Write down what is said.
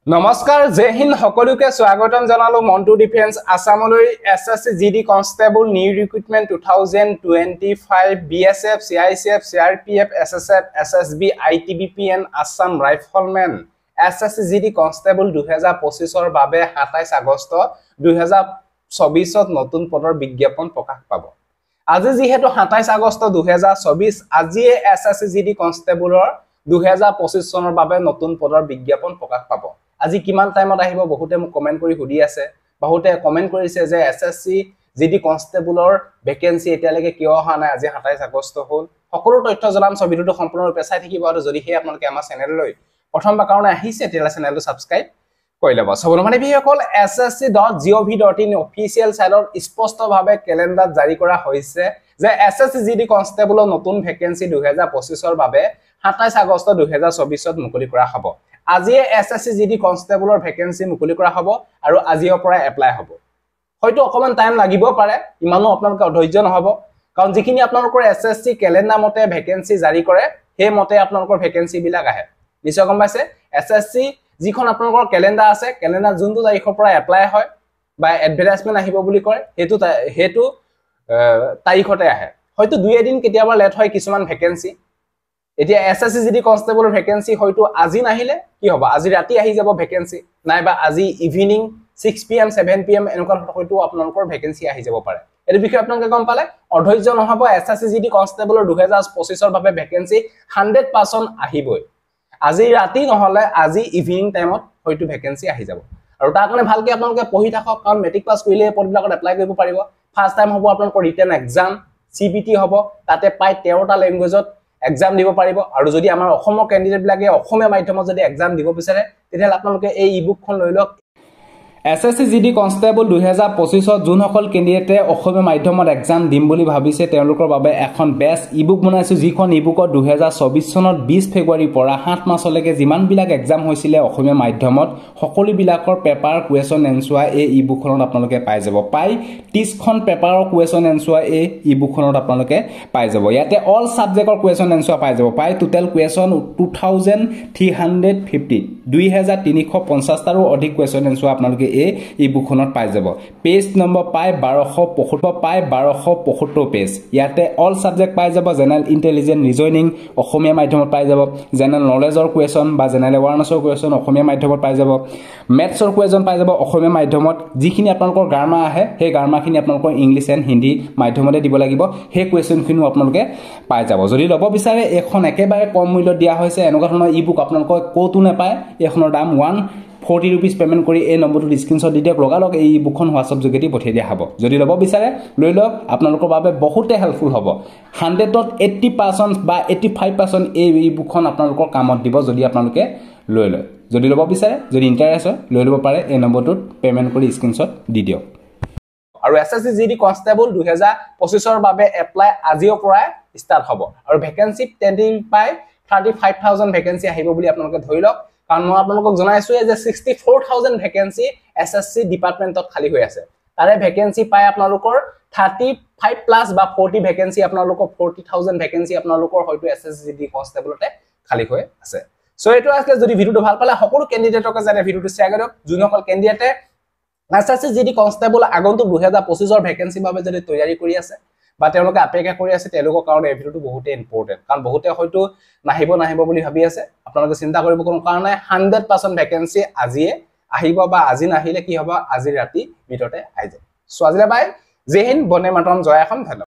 নমস্কাৰ জয় হিন্দ সকলোকে স্বাগতম জনালো মন্টু ডিফেন্স আসামলৈ SSC GD constable new recruitment 2025 BSF CISF CRPF SSF SSB আইটিবিপিএন Assam riflemen SSC GD constable 2025 ৰ বাবে 27 আগষ্ট 2024 ত নতুন পদৰ বিজ্ঞাপন প্ৰকাশ পাব আজি যেহেতু 27 আগষ্ট 2024 আজি এসএসসি জিডি কনস্টেবলৰ 2025 চনৰ বাবে নতুন পদৰ বিজ্ঞাপন প্ৰকাশ পাব আজি কিমান টাইমত আহিব বহুতে মোক কমেন্ট কৰি হুদি আছে বহুতে কমেন্ট কৰিছে যে এসএসসি জিডি কনস্টেবলৰ ভ্যাকেন্সি এতিয়ালৈকে কিয় অহা নাই আজি 27 আগষ্ট হ'ল সকলো তথ্য জনাম সব ভিডিওটো সম্পূৰ্ণৰূপে চাই থাকিব আৰু যদি হে আপোনালোকে আমাৰ চেনেললৈ প্ৰথমবাৰ কাৰণে আহিছে তেতিয়ালে চেনেলটো সাবস্ক্ৰাইব কৰি লব সবনো মানে বিসকল ssc.gov.in অফিচিয়েল সাইটৰ স্পষ্টভাৱে ক্যালেন্ডাৰ জাৰি কৰা হৈছে যে এসএসসি জিডি কনস্টেবলৰ নতুন ভ্যাকেন্সি 2025 ৰ বাবে 27 আগষ্ট 2024 ত মুকলি কৰা হ'ব আজি এসএসসি জিডি কনস্টেবলৰ ভ্যাকেন্সি মুকলি কৰা হ'ব আৰু আজিৰ পৰা এপ্লাই হ'ব হয়তো অকমান টাইম লাগিব পাৰে ইমানো আপোনালোকে অধৈৰ্য নহব কাৰণ যিখিনি আপোনালোকৰ এসএসসি ক্যালেন্ডাৰ মতে ভ্যাকেন্সি জাৰি কৰে সেই মতে আপোনালোকৰ ভ্যাকেন্সি বিলাক আহে নিশ্চয় গম পাইছে এসএসসি যিখন আপোনালোকৰ ক্যালেন্ডাৰ আছে ক্যালেন্ডাৰ যোনটো তাৰিখৰ পৰা এপ্লাই হয় বা এডভাৰটাইজমেন্ট আহিব বুলি কয় হেতু তাৰিখতে আহে হয়তো দুই এদিন কেতিয়াবা লেট হয় কিছুমান ভ্যাকেন্সি এতিয়া এসএসসি জিডি কনস্টেবলৰ ভ্যাকেন্সি হয়তো আজি নাহিলে কি হ'ব আজি ৰাতি আহি যাব ভ্যাকেন্সি নাইবা আজি ইভিনিং 6 pm 7 pm এনেকুৱা হয়তো আপোনালোকৰ ভ্যাকেন্সি আহি যাব পাৰে এই বিষয়ে আপোনালোকে গম পালে অধৈৰ্য নহব এসএসসি জিডি কনস্টেবলৰ 2025 ৰ বাবে ভ্যাকেন্সি 100% আহিবই আজি ৰাতি নহলে আজি ইভিনিং টাইমত হয়তো ভ্যাকেন্সি আহি যাব আৰু তাৰ কাৰণে ভালকে আপোনালোকে পঢ়ি থাকক কাৰণ মেট্ৰিক পাছ কৰিলে পদবিলাকত এপ্লাই কৰিব পাৰিব ফাৰ্স্ট টাইম হ'ব আপোনালোকৰ ৰিটেন এক্সাম সিবিটি হ'ব তাতে পাই 13টা ল্যাঙ্গুৱেজত এক্সাম দিব পাৰিব আৰু যদি আমাৰ অসমৰ ক্যান্ডিডেট বিলাকে অসমীয়া মাধ্যমত যদি এক্সাম দিব বিচাৰে তেতিয়া আপোনালোকে এই ইবুকখন লৈ লওক এসএসসি জিডি কনস্টেবল 2025 ত যোনসকল ক্যান্ডিডেটে অসমীয়া মাধ্যমত এক্সাম দিম বুলি ভাবিছে তেওঁলোকৰ বাবে এখন বেষ্ট ইবুক বনাইছো যিখন ইবুকত 2024 চনত 20 ফেব্ৰুৱাৰীৰ পৰা 7 মাৰ্চলৈকে যিমান বিলাক এক্সাম হৈছিল অসমীয়া মাধ্যমত সকলো বিলাকৰ পেপাৰ কোৱেশ্চন এনসাৰ এই ইবুকখনত আপোনালোকে পাই যাব পাই 30 খন পেপাৰৰ কোৱেশ্চন এনসাৰ এই ইবুকখনত আপোনালোকে পাই যাব ইয়াতে অল সাবজেক্টৰ কোৱেশ্চন এনসাৰ পাই যাব পাই টোটাল কোৱেশ্চন 2350 2350 টাৰো অধিক কোৱেশ্চন এনসাৰ আপোনালোকে এই ইবুকখনত পাই যাব পেজ নম্বৰ পাই 1275 পেজ ইয়াতে অল সাবজেক্ট পাই যাব জেনাৰেল ইন্টেলিজেন্স ৰিজনিং অসমীয়া মাধ্যমত পাই যাব জেনাৰেল নলেজৰ কোৱেশ্চন বা জেনাৰেল এৱাৰনেছৰ কোৱেশ্চন অসমীয়া মাধ্যমত পাই যাব মেথছৰ কোৱেশ্চন পাই যাব অসমীয়া মাধ্যমত যিখিনি আপোনালোকৰ গ্ৰামাৰ আহে সেই গ্ৰামাৰখিনি আপোনালোকৰ ইংলিশ এণ্ড হিন্দী মাধ্যমতে দিব লাগিব সেই কোৱেশ্চনখিনিও আপোনালোকে পাই যাব যদি ল'ব বিচাৰে এখন একেবাৰে কম মূল্যত দিয়া হৈছে এনেকুৱা ধৰণৰ ইবুক আপোনালোকৰ কোটো নাপায় এখনৰ দাম 140 rupees পেমেন্ট কৰি এই নম্বৰটো স্ক্ৰিনশ্বট দি দিয়ক লগালগ এই ইবুকখন হোৱাটছআপ যোগেদি পঠিয়াই দিয়া হ'ব যদি ল'ব বিচাৰে লৈ লওক আপোনালোকৰ বাবে বহুতে হেল্পফুল হ'ব 100ত 80% বা 85% এই ইবুকখন আপোনালোকৰ কামত দিব যদি আপোনালোকে লৈ লয় যদি ল'ব বিচাৰে যদি ইন্টাৰেষ্ট হয় লৈ ল'ব পাৰে এই নম্বৰটোত পেমেন্ট কৰি স্ক্ৰিনশ্বট দি দিয়ক আৰু এসএসসি জিডি কনস্টেবল 2025 ৰ বাবে এপ্লাই আজিৰ পৰা ষ্টাৰ্ট হ'ব আৰু ভ্যাকেন্সি 35,000 ভ্যাকেন্সি আহিব বুলি আপোনালোকে ধৰি লওক কাৰণ মই আপোনালোকক জনাইছো যে 64000 ভ্যাকেন্সি এসএসসি ডিপাৰ্টমেন্টত খালি হৈ আছে তাৰে ভ্যাকেন্সি পাই আপোনালোকৰ 35 প্লাস বা 40 ভ্যাকেন্সি আপোনালোকৰ 40000 ভ্যাকেন্সি আপোনালোকৰ হয়তো এসএসসি জিডি কনস্টেবলতে খালি হৈ আছে সো এটো আসলে যদি ভিডিওটো ভাল পালে সকলো ক্যান্ডিডেটক জানে ভিডিওটো শেয়াৰ কৰক যোনসকল ক্যান্ডিডেটে এসএসসি জিডি কনস্টেবল আগন্তুক 2025 ৰ ভ্যাকেন্সি বাবে যদি তৈয়াৰী কৰি আছে বা তেওঁলোকে অপেক্ষা কৰি আছে তেওঁলোকৰ কাৰণে এই ভিডিওটো বহুতে ইম্পৰ্টেন্ট কাৰণ বহুতে হয়তো নাহিব বুলি ভাবি আছে আপোনালোকে চিন্তা কৰিব কোনো কাৰণে 100% ভ্যাকেন্সি আজিয়ে আহিব বা আজি নাহিলে কি হ'ব আজি ৰাতি ভিতৰতে আহি যায় সো আজিলে বাই জয় হিন্দ বন্দে মাতৰম জয় অসম ধন্যবাদ